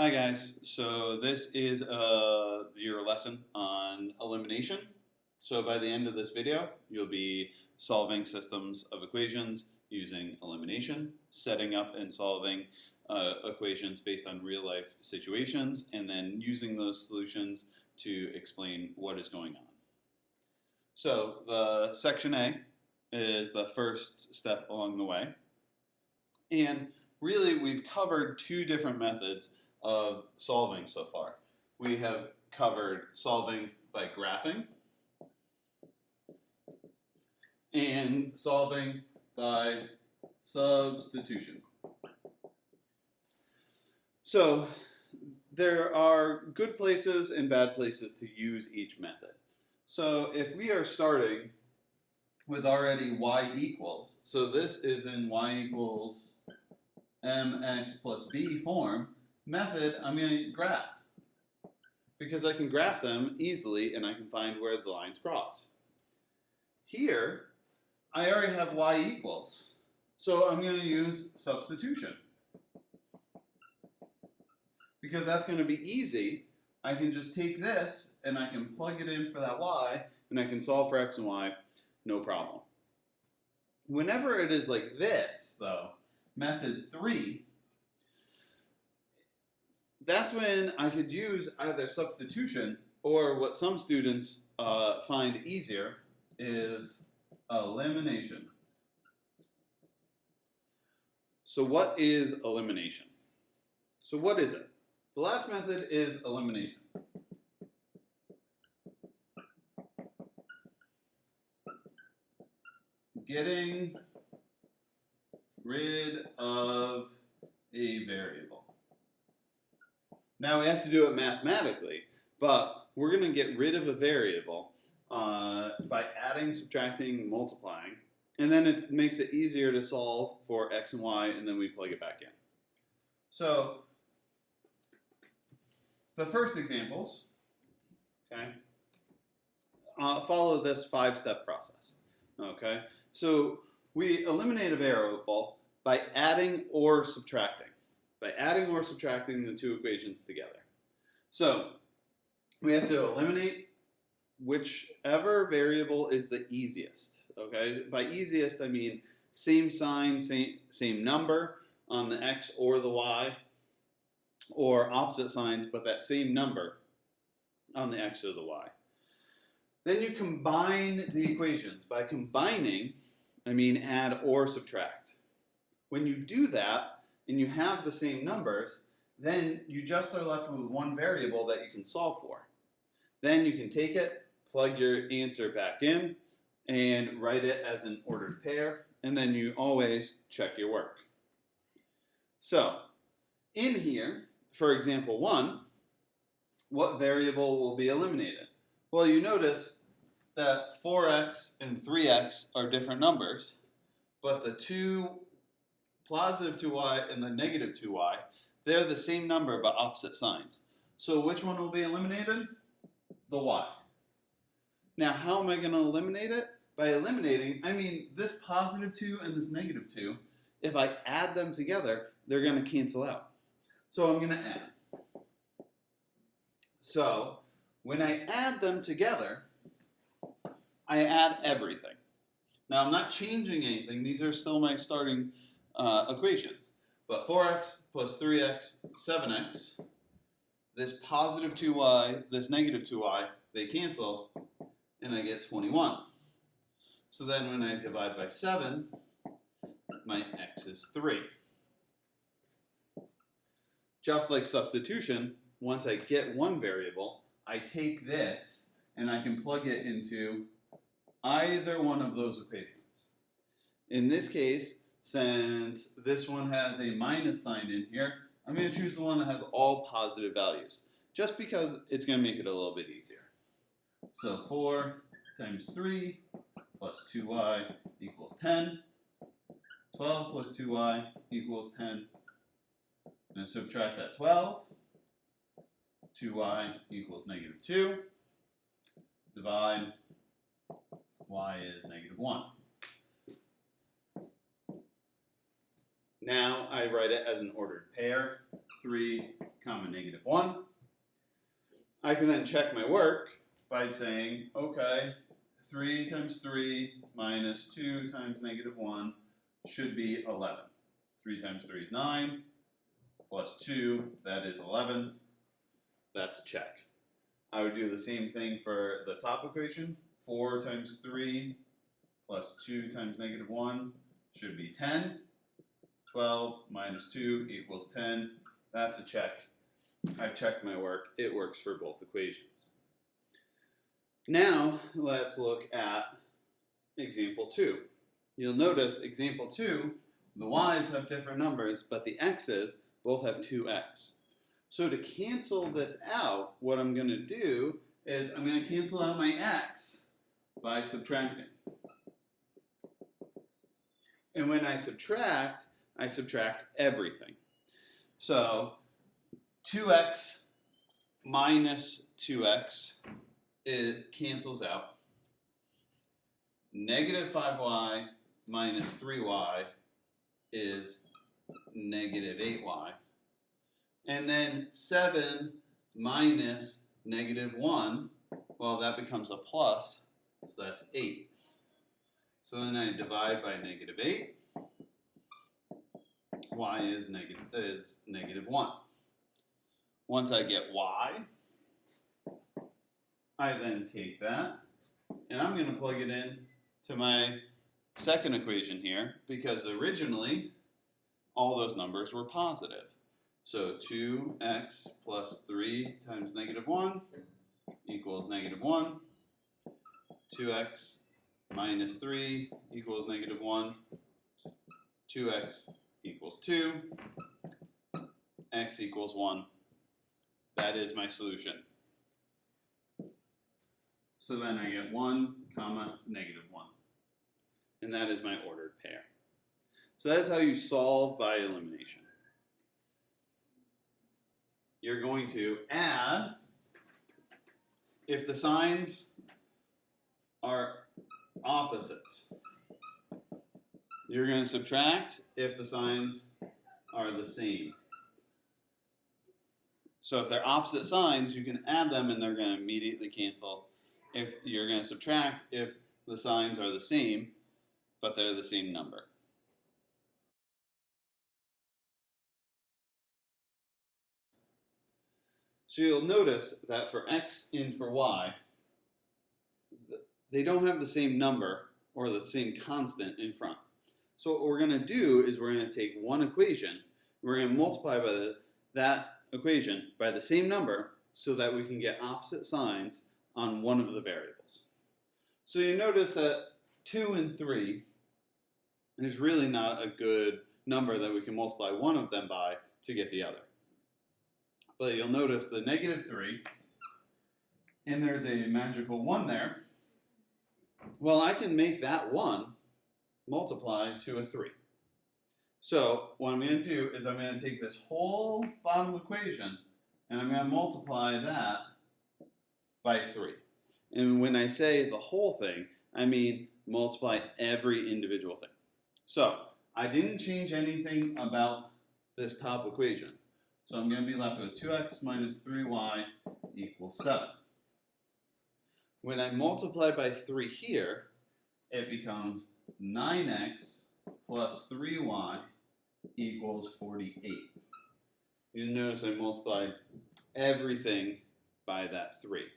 Hi guys, so this is your lesson on elimination. So by the end of this video, you'll be solving systems of equations using elimination, setting up and solving equations based on real life situations, and then using those solutions to explain what is going on. So the section A is the first step along the way. And really we've covered two different methods of solving so far. We have covered solving by graphing and solving by substitution. So there are good places and bad places to use each method. So if we are starting with already y equals, so this is in y equals mx plus b form, method, I'm going to graph because I can graph them easily and I can find where the lines cross. Here, I already have y equals, so I'm going to use substitution because that's going to be easy. I can just take this and I can plug it in for that y and I can solve for x and y, no problem. Whenever it is like this, though, method 3, that's when I could use either substitution or what some students find easier is elimination. So what is elimination? So what is it? The last method is elimination. Getting rid of a variable. Now we have to do it mathematically, but we're going to get rid of a variable by adding, subtracting, multiplying, and then it makes it easier to solve for x and y, and then we plug it back in. So the first examples, okay, follow this 5-step process. Okay, so we eliminate a variable by adding or subtracting. By adding or subtracting the two equations together. So we have to eliminate whichever variable is the easiest. Okay, by easiest I mean same sign, same number on the x or the y, or opposite signs but that same number on the x or the y. Then you combine the equations. By combining, I mean add or subtract. When you do that, and you have the same numbers, then you just are left with one variable that you can solve for. Then you can take it, plug your answer back in, and write it as an ordered pair, and then you always check your work. So, in here, for example 1, what variable will be eliminated? Well, you notice that 4x and 3x are different numbers, but the positive 2y and the negative 2y, they're the same number but opposite signs. So which one will be eliminated? The y. Now how am I going to eliminate it? By eliminating, I mean this positive 2 and this negative 2, if I add them together, they're going to cancel out. So I'm going to add. So when I add them together, I add everything. Now I'm not changing anything. These are still my starting equations. But 4x plus 3x, 7x, this positive 2y, this negative 2y, they cancel, and I get 21. So then when I divide by 7, my x is 3. Just like substitution, once I get one variable, I take this and I can plug it into either one of those equations. In this case, since this one has a minus sign in here, I'm going to choose the one that has all positive values, just because it's going to make it a little bit easier. So 4 times 3 plus 2y equals 10. 12 plus 2y equals 10. And subtract that 12. 2y equals negative 2. Divide, y is negative 1. Now I write it as an ordered pair. 3 comma, -1. I can then check my work by saying, okay, 3 times 3 minus 2 times -1 should be 11. 3 times 3 is 9, plus 2, that is 11. That's a check. I would do the same thing for the top equation. 4 times 3 plus 2 times -1 should be 10. 12 minus 2 equals 10. That's a check. I've checked my work. It works for both equations. Now, let's look at example 2. You'll notice example 2, the y's have different numbers, but the x's both have 2x. So to cancel this out, what I'm going to do is I'm going to cancel out my x by subtracting. And when I subtract everything. So 2x minus 2x, it cancels out. -5y minus 3y is -8y. And then 7 minus -1, well, that becomes a plus, so that's 8. So then I divide by -8. Y is -1. Once I get y, I then take that, and I'm going to plug it in to my second equation here, because originally all those numbers were positive. So 2x plus 3 times -1 equals -1. 2x minus 3 equals -1. 2x equals 2. X equals 1. That is my solution. So then I get 1, comma, -1. And that is my ordered pair. So that is how you solve by elimination. You're going to add if the signs are opposites. You're going to subtract if the signs are the same. So if they're opposite signs, you can add them and they're going to immediately cancel. If you're going to subtract if the signs are the same, but they're the same number. So you'll notice that for x and for y, they don't have the same number or the same constant in front. So what we're going to do is we're going to take one equation, we're going to multiply by that equation by the same number so that we can get opposite signs on one of the variables. So you notice that 2 and 3 is really not a good number that we can multiply one of them by to get the other. But you'll notice the -3, and there's a magical 1 there. Well, I can make that 1 multiply to a 3. So what I'm going to do is I'm going to take this whole bottom equation and I'm going to multiply that by 3. And when I say the whole thing, I mean multiply every individual thing. So I didn't change anything about this top equation. So I'm going to be left with 2x minus 3y equals 7. When I multiply by 3 here, it becomes 9x plus 3y equals 48. You notice I multiplied everything by that 3.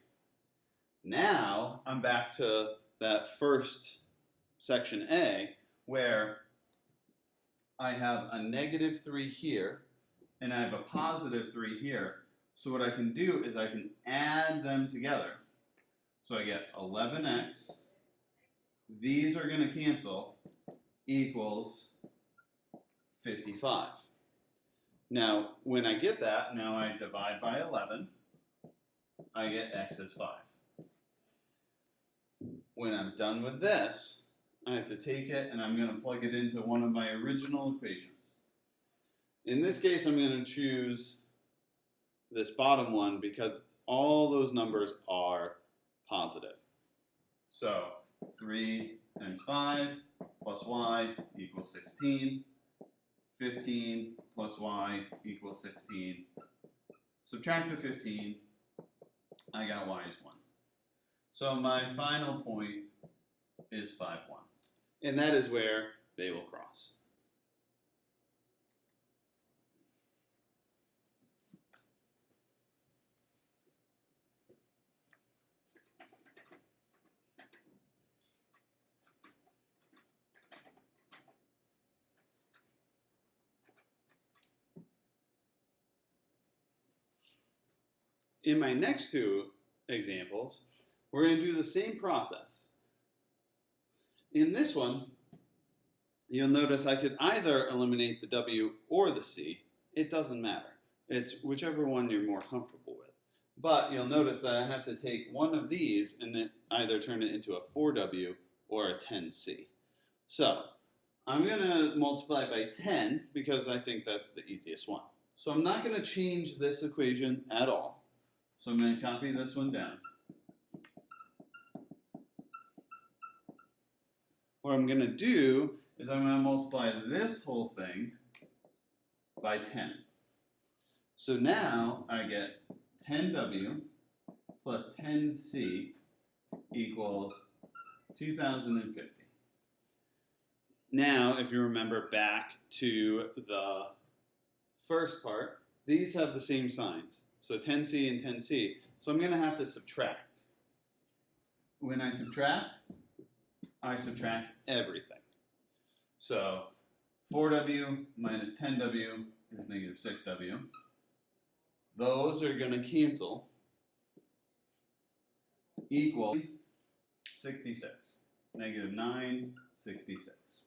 Now I'm back to that first section A where I have a -3 here and I have a +3 here. So what I can do is I can add them together. So I get 11x, these are going to cancel, equals 55. Now, when I get that, now I divide by 11, I get x is 5. When I'm done with this, I have to take it and I'm going to plug it into one of my original equations. In this case, I'm going to choose this bottom one because all those numbers are positive. So 3 times 5 plus y equals 16. 15 plus y equals 16. subtract the 15, I got y is 1. So my final point is 5, 1. And that is where they will cross. In my next two examples, we're going to do the same process. In this one, you'll notice I could either eliminate the W or the C. It doesn't matter. It's whichever one you're more comfortable with. But you'll notice that I have to take one of these and then either turn it into a 4W or a 10C. So I'm going to multiply by 10 because I think that's the easiest one. So I'm not going to change this equation at all. So I'm going to copy this one down. What I'm going to do is I'm going to multiply this whole thing by 10. So now I get 10W plus 10C equals 2050. Now, if you remember back to the first part, these have the same signs. So 10C and 10C. So I'm going to have to subtract. When I subtract everything. So 4W minus 10W is negative 6W. Those are going to cancel, equal 66. Negative 966.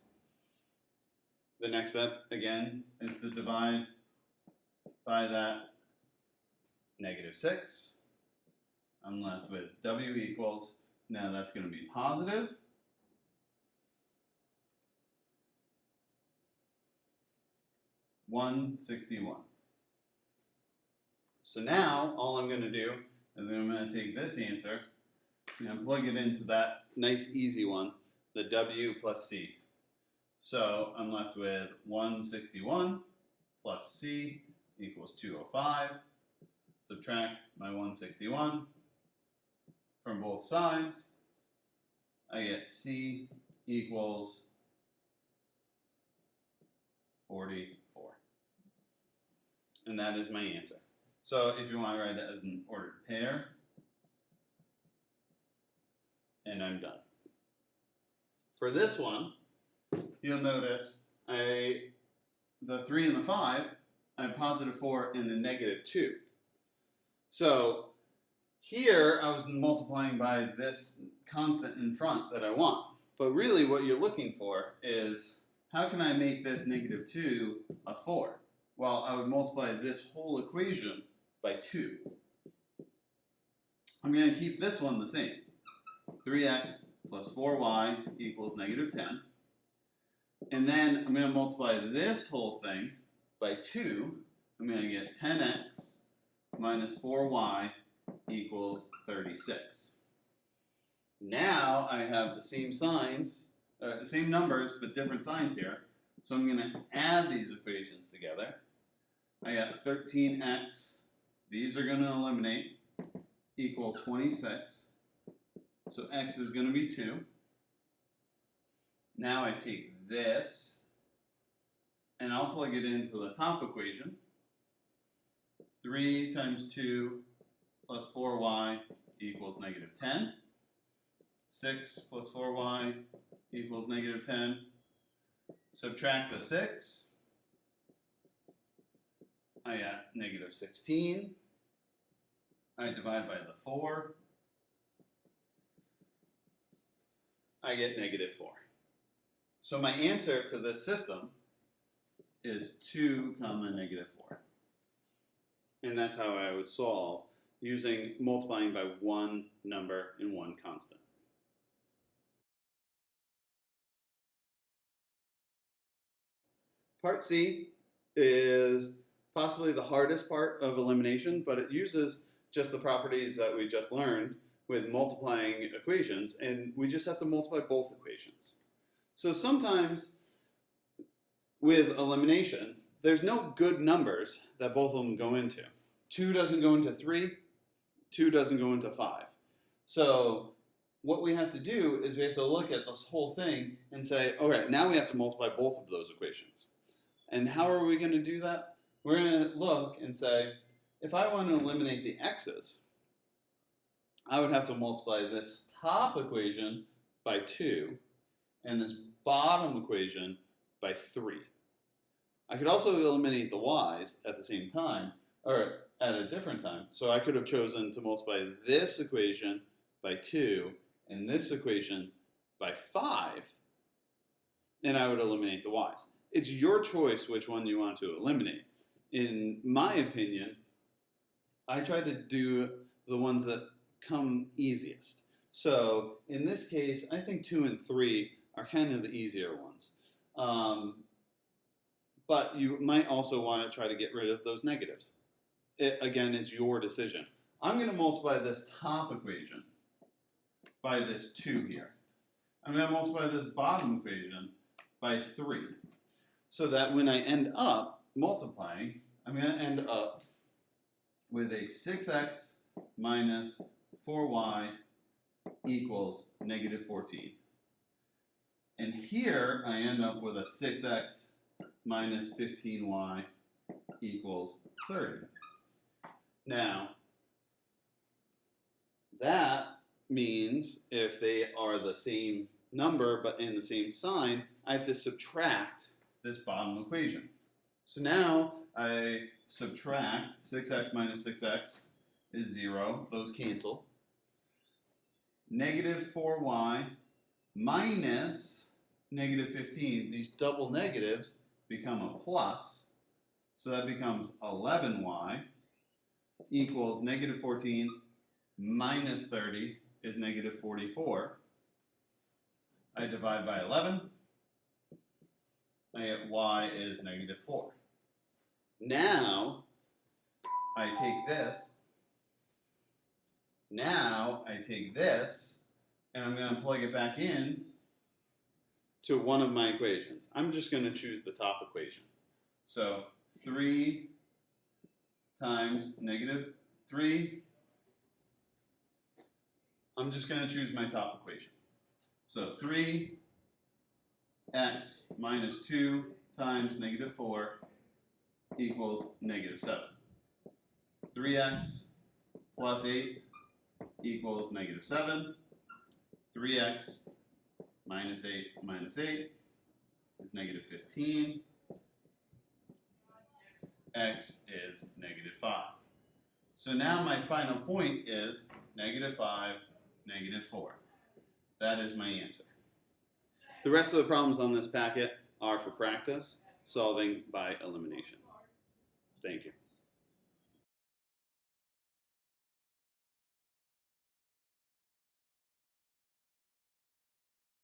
The next step, again, is to divide by that negative 6. I'm left with W equals, now that's going to be positive. $161. So now all I'm going to do is I'm going to take this answer and plug it into that nice easy one, the W plus C. So I'm left with 161 plus C equals 205. Subtract my 161 from both sides. I get C equals 44. And that is my answer. So if you want to write it as an ordered pair, and I'm done. For this one, you'll notice the 3 and the 5, I have positive 4 and a negative 2. So here I was multiplying by this constant in front that I want. But really what you're looking for is, how can I make this negative 2 a 4? Well, I would multiply this whole equation by 2. I'm going to keep this one the same. 3x plus 4y equals negative 10. And then I'm going to multiply this whole thing by 2. I'm going to get 10x minus 4y equals 36. Now I have the same signs, the same numbers, but different signs here. So I'm going to add these equations together. I got 13x, these are going to eliminate, equal 26. So x is going to be 2. Now I take this, and I'll plug it into the top equation. 3 times 2 plus 4y equals negative 10. 6 plus 4y equals negative 10. Subtract the 6. I got negative 16. I divide by the 4. I get negative 4. So my answer to this system is 2 comma negative 4. And that's how I would solve using multiplying by one number and one constant. Part C is possibly the hardest part of elimination, but it uses just the properties that we just learned with multiplying equations, and we just have to multiply both equations. So sometimes with elimination, there's no good numbers that both of them go into. 2 doesn't go into 3, 2 doesn't go into 5. So what we have to do is we have to look at this whole thing and say, all right, now we have to multiply both of those equations. And how are we going to do that? We're going to look and say, if I want to eliminate the x's, I would have to multiply this top equation by 2 and this bottom equation by 3. I could also eliminate the y's at the same time, or at a different time. So I could have chosen to multiply this equation by 2 and this equation by 5, and I would eliminate the y's. It's your choice which one you want to eliminate. In my opinion, I try to do the ones that come easiest. So in this case, I think 2 and 3 are kind of the easier ones. But you might also want to try to get rid of those negatives. Again, it's your decision. I'm going to multiply this top equation by this 2 here. I'm going to multiply this bottom equation by 3. So that when I end up multiplying, I'm going to end up with a 6x minus 4y equals negative 14. And here I end up with a 6x minus 15y equals 30. Now, that means if they are the same number but in the same sign, I have to subtract this bottom equation. So now I subtract 6x minus 6x is 0. Those cancel. Negative 4y minus negative 15. These double negatives become a plus. So that becomes 11y equals negative 14 minus 30 is negative 44. I divide by 11. I get y is negative 4. Now I take this. And I'm going to plug it back in to one of my equations. I'm just going to choose the top equation. So 3 times negative 3. I'm just going to choose my top equation. So 3x minus 2 times negative 4 equals negative 7. 3x plus 8 equals negative 7. 3x minus 8 is negative 15. X is negative 5. So now my final point is negative 5, negative 4. That is my answer. The rest of the problems on this packet are for practice, solving by elimination. Thank you.